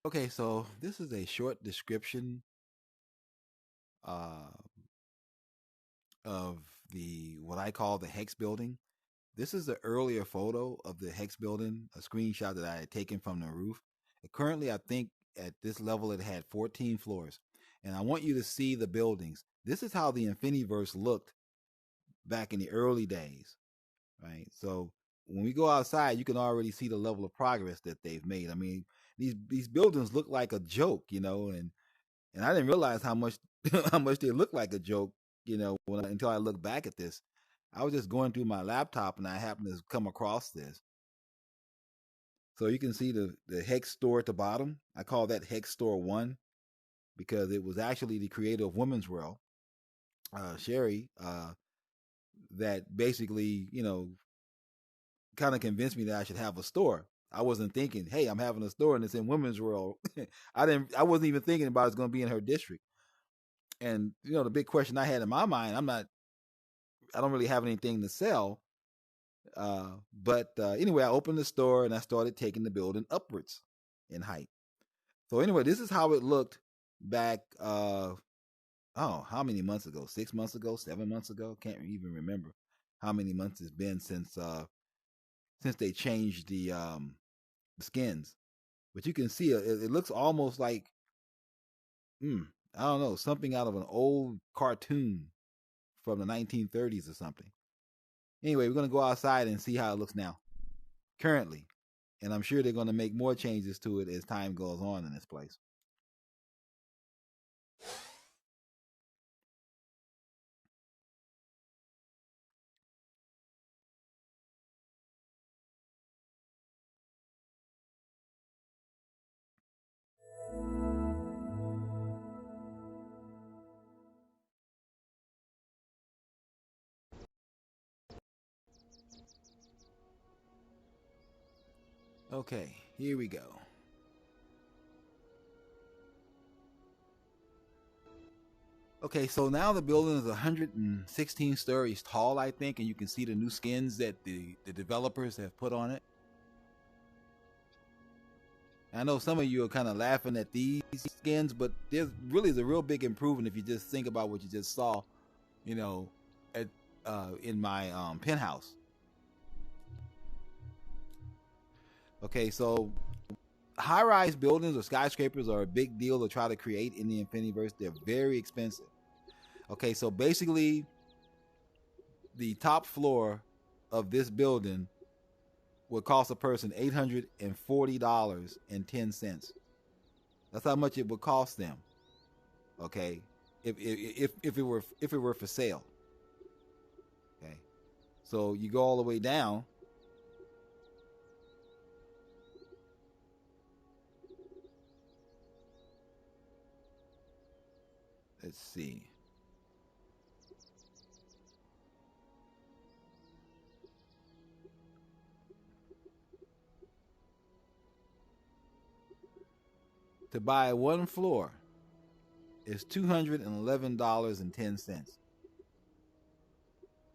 Okay, so this is a short description uh, of the what I call the HEX building. This is the earlier photo of the HEX building, a screenshot that I had taken from the roof. Currently, I think at this level it had 14 floors. And I want you to see the buildings. This is how the INFINIVERSE looked back in the early days, right? So when we go outside, you can already see the level of progress that they've made. I mean, these buildings look like a joke, and I didn't realize how much how much they look like a joke, until I look back at this. I was just going through my laptop and I happened to come across this. So you can see the Hex store at the bottom. I call that Hex Store 1 because it was actually the creator of Women's World, Sherry, that basically, kind of convinced me that I should have a store. I wasn't thinking, hey, I'm having a store and it's in Women's World. I wasn't even thinking about it's going to be in her district. And the big question I had in my mind, I don't really have anything to sell. But anyway, I opened the store and I started taking the building upwards in height. So anyway, this is how it looked back. How many months ago? 6 months ago? 7 months ago? Can't even remember how many months it's been since they changed the skins. But you can see it looks almost like I don't know, something out of an old cartoon from the 1930s or something. Anyway, we're going to go outside and see how it looks now, currently. And I'm sure they're going to make more changes to it as time goes on in this place. Okay, here we go. Okay, so now the building is 116 stories tall, I think, and you can see the new skins that the developers have put on it. I know some of you are kind of laughing at these skins, but there's really a real big improvement if you just think about what you just saw, at in my penthouse. Okay, so high-rise buildings or skyscrapers are a big deal to try to create in the INFINIVERSE. They're very expensive. Okay, so basically, the top floor of this building would cost a person $840.10. That's how much it would cost them. Okay, if it were for sale. Okay, so you go all the way down. Let's see. To buy one floor is $211.10.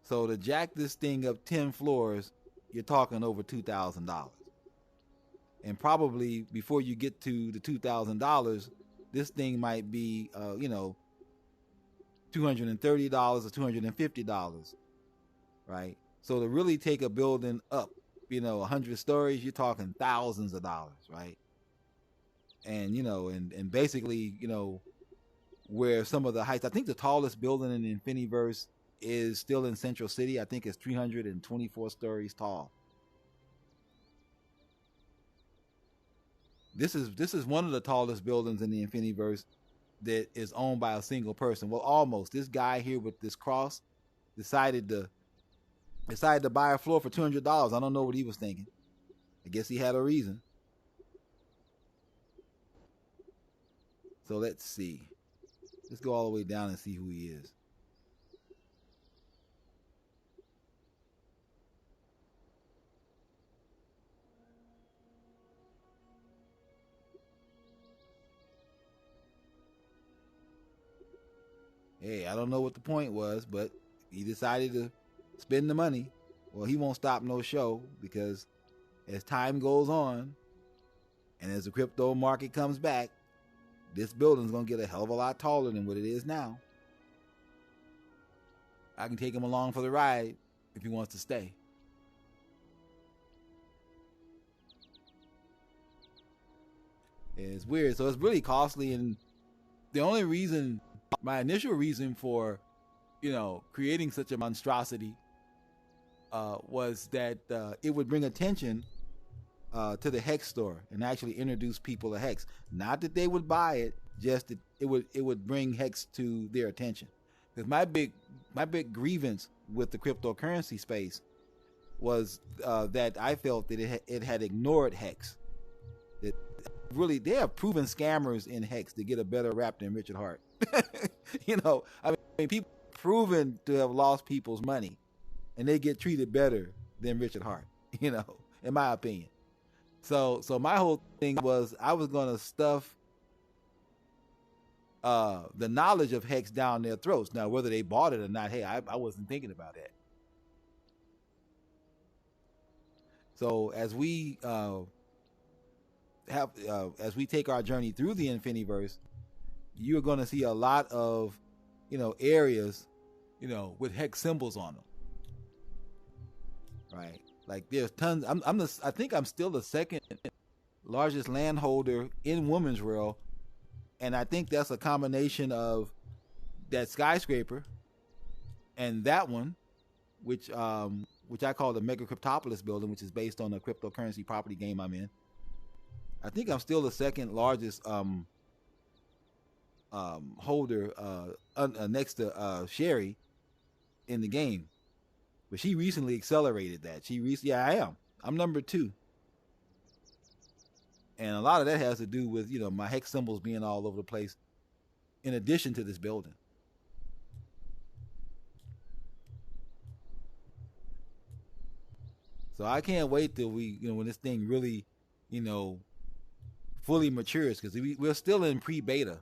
So to jack this thing up 10 floors, you're talking over $2,000. And probably before you get to the $2,000, this thing might be, $230 or $250, right? So to really take a building up, 100 stories, you're talking thousands of dollars, right? And and basically, where some of the heights, I think the tallest building in the INFINIVERSE is still in Central City. I think it's 324 stories tall. This is one of the tallest buildings in the INFINIVERSE that is owned by a single person. Well, almost. This guy here with this cross decided to buy a floor for $200. I don't know what he was thinking. I guess he had a reason. So let's see. Let's go all the way down and see who he is. Hey, I don't know what the point was, but he decided to spend the money. Well, he won't stop no show because as time goes on And as the crypto market comes back, this building's gonna get a hell of a lot taller than what it is now. I can take him along for the ride if he wants to stay. It's weird. So it's really costly, and the only reason, my initial reason for, creating such a monstrosity was that it would bring attention to the Hex store and actually introduce people to Hex. Not that they would buy it, just that it would bring Hex to their attention. Because my big grievance with the cryptocurrency space was that I felt that it had ignored Hex. That really, they have proven scammers in Hex to get a better rap than Richard Hart. I mean, people proven to have lost people's money, and they get treated better than Richard Hart. In my opinion. So my whole thing was I was gonna stuff the knowledge of Hex down their throats. Now, whether they bought it or not, hey, I wasn't thinking about that. So as we as we take our journey through the Infiniverse, you're going to see a lot of areas with Hex symbols on them, right? Like there's tons. I think I'm still the second largest landholder in Women's World, and I think that's a combination of that skyscraper and that one, which I call the Mega Cryptopolis building, which is based on the cryptocurrency property game I'm in. I think I'm still the second largest holder next to Sherry in the game. But she recently accelerated that. I am. I'm number 2. And a lot of that has to do with, my Hex symbols being all over the place in addition to this building. So I can't wait till we, when this thing really, fully matures, because we're still in pre-beta,